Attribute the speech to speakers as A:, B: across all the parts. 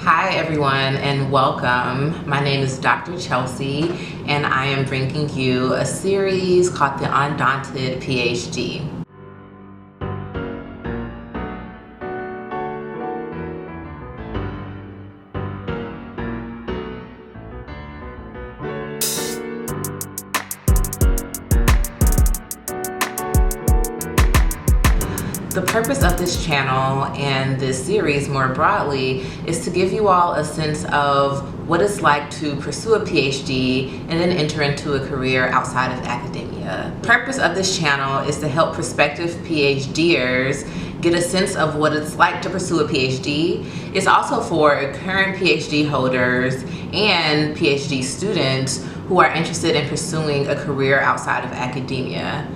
A: Hi everyone and welcome. My name is Dr. Chelsea and I am bringing you a series called the Undaunted PhD. The purpose of this channel and this series more broadly is to give you all a sense of what it's like to pursue a PhD and then enter into a career outside of academia. The purpose of this channel is to help prospective PhDers get a sense of what it's like to pursue a PhD. It's also for current PhD holders and PhD students who are interested in pursuing a career outside of academia.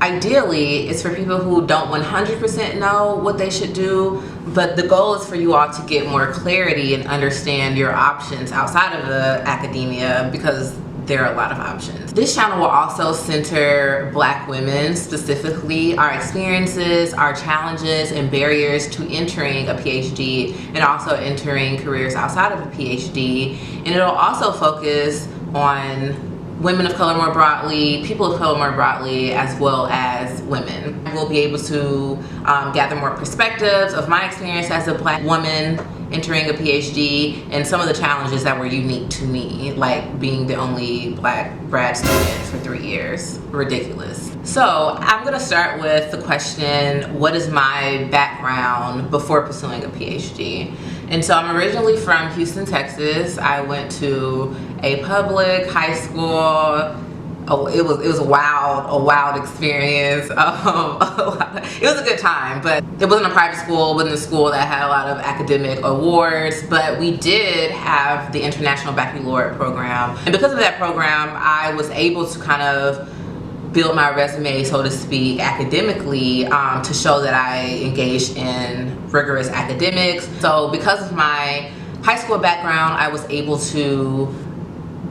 A: Ideally, it's for people who don't 100% know what they should do, but the goal is for you all to get more clarity and understand your options outside of the academia, because there are a lot of options. This channel will also center Black women, specifically our experiences, our challenges, and barriers to entering a PhD and also entering careers outside of a PhD. And it'll also focus on women of color more broadly, people of color more broadly, as well as women. We'll be able to gather more perspectives of my experience as a Black woman entering a PhD and some of the challenges that were unique to me, like being the only Black grad student for 3 years. Ridiculous. So I'm gonna start with the question, what is my background before pursuing a PhD? And so I'm originally from Houston, Texas. I went to a public high school. Oh, it was a wild experience. It was a good time, but it wasn't a private school, it wasn't a school that had a lot of academic awards, but we did have the International Baccalaureate program. And because of that program, I was able to kind of build my resume, so to speak, academically, to show that I engaged in rigorous academics. So because of my high school background, I was able to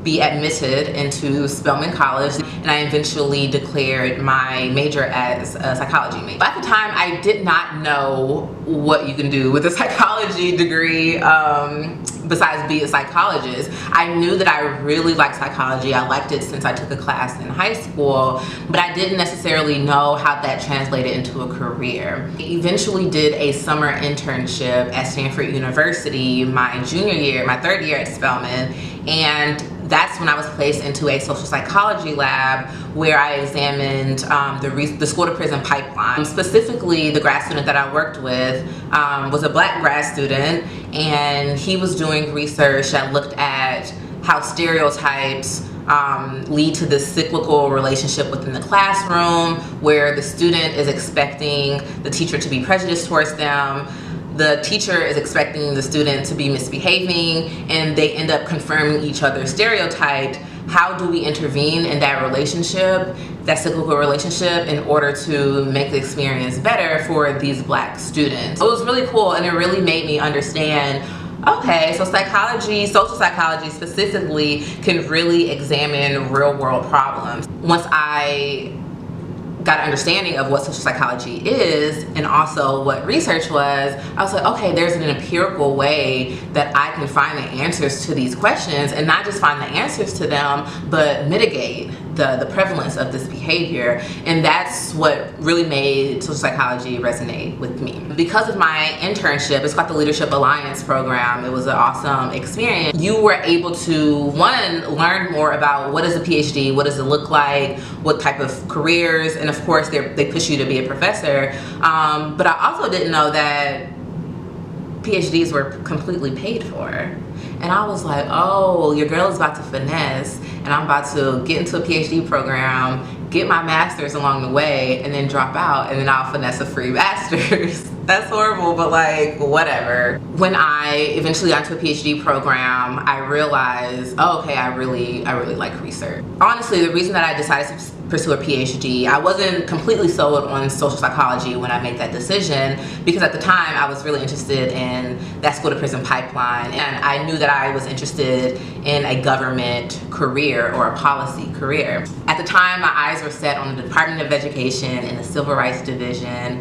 A: be admitted into Spelman College, and I eventually declared my major as a psychology major. At the time, I did not know what you can do with a psychology degree besides be a psychologist. I knew that I really liked psychology. I liked it since I took a class in high school, but I didn't necessarily know how that translated into a career. I eventually did a summer internship at Stanford University my junior year, my third year at Spelman, and that's when I was placed into a social psychology lab where I examined the school to prison pipeline. Specifically, the grad student that I worked with was a Black grad student, and he was doing research that looked at how stereotypes lead to this cyclical relationship within the classroom where the student is expecting the teacher to be prejudiced towards them. The teacher is expecting the student to be misbehaving, and they end up confirming each other's stereotype. How do we intervene in that relationship, that cyclical relationship, in order to make the experience better for these Black students? It was really cool, and it really made me understand, okay, so psychology, social psychology specifically, can really examine real world problems. Once I got an understanding of what social psychology is and also what research was, I was like, okay, there's an empirical way that I can find the answers to these questions, and not just find the answers to them, but mitigate the prevalence of this behavior. And that's what really made social psychology resonate with me. Because of my internship, it's called the Leadership Alliance program. It was an awesome experience. You were able to, one, learn more about what is a PhD, what does it look like, what type of careers, and of course they push you to be a professor. But I also didn't know that PhDs were completely paid for. And I was like, oh, your girl is about to finesse, and I'm about to get into a PhD program, get my master's along the way, and then drop out, and then I'll finesse a free master's. That's horrible, but like, whatever. When I eventually got into a PhD program, I realized, oh, okay, I really like research. Honestly, the reason that I decided to pursue a PhD, I wasn't completely sold on social psychology when I made that decision, because at the time I was really interested in that school to prison pipeline, and I knew that I was interested in a government career or a policy career. At the time, my eyes were set on the Department of Education and the Civil Rights Division.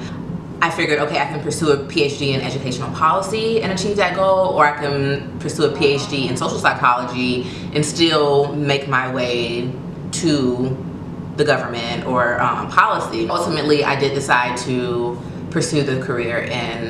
A: I figured, okay, I can pursue a PhD in educational policy and achieve that goal, or I can pursue a PhD in social psychology and still make my way to the government or policy. Ultimately, I did decide to pursue the career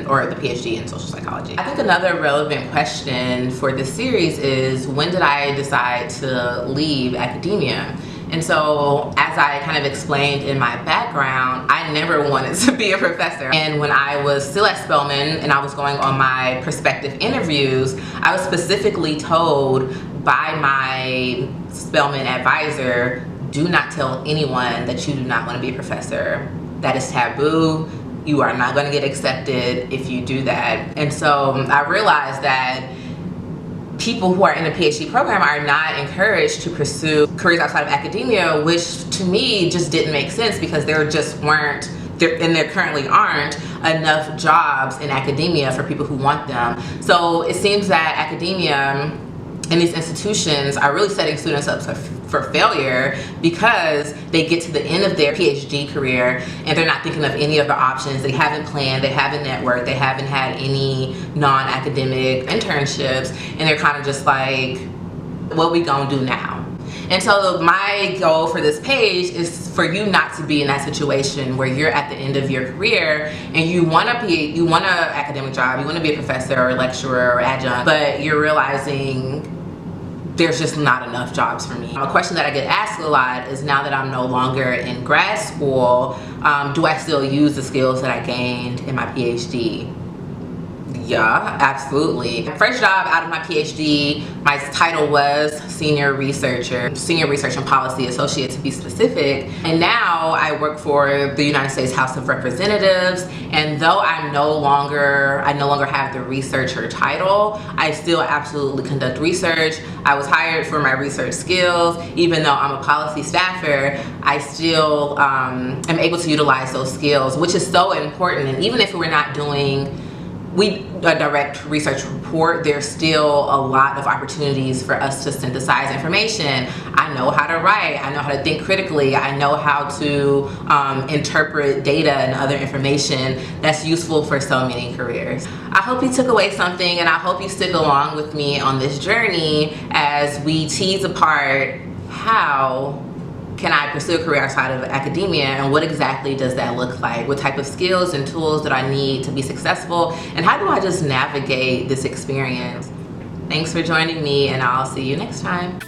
A: or the PhD in social psychology. I think another relevant question for this series is, when did I decide to leave academia? And so, as I kind of explained in my background, I never wanted to be a professor. And when I was still at Spelman and I was going on my prospective interviews, I was specifically told by my Spelman advisor, do not tell anyone that you do not want to be a professor. That is taboo. You are not going to get accepted if you do that. And so I realized that people who are in the PhD program are not encouraged to pursue careers outside of academia, which to me just didn't make sense, because there currently aren't enough jobs in academia for people who want them. So it seems that academia and these institutions are really setting students up for failure, because they get to the end of their PhD career and they're not thinking of any other options. They haven't planned, they haven't networked, they haven't had any non-academic internships, and they're kind of just like, what we gonna do now? And so my goal for this page is for you not to be in that situation where you're at the end of your career and you want an academic job, you want to be a professor or lecturer or adjunct, but you're realizing there's just not enough jobs for me. A question that I get asked a lot is, now that I'm no longer in grad school, do I still use the skills that I gained in my PhD? Yeah, absolutely. My first job out of my PhD, my title was senior research and policy associate, to be specific. And now I work for the United States House of Representatives. And though I no longer have the researcher title, I still absolutely conduct research. I was hired for my research skills. Even though I'm a policy staffer, I still am able to utilize those skills, which is so important. And even if we're not doing a direct research report, there's still a lot of opportunities for us to synthesize information. I know how to write, I know how to think critically, I know how to interpret data and other information that's useful for so many careers. I hope you took away something, and I hope you stick along with me on this journey as we tease apart how can I pursue a career outside of academia, and what exactly does that look like? What type of skills and tools that I need to be successful, and how do I just navigate this experience? Thanks for joining me, and I'll see you next time.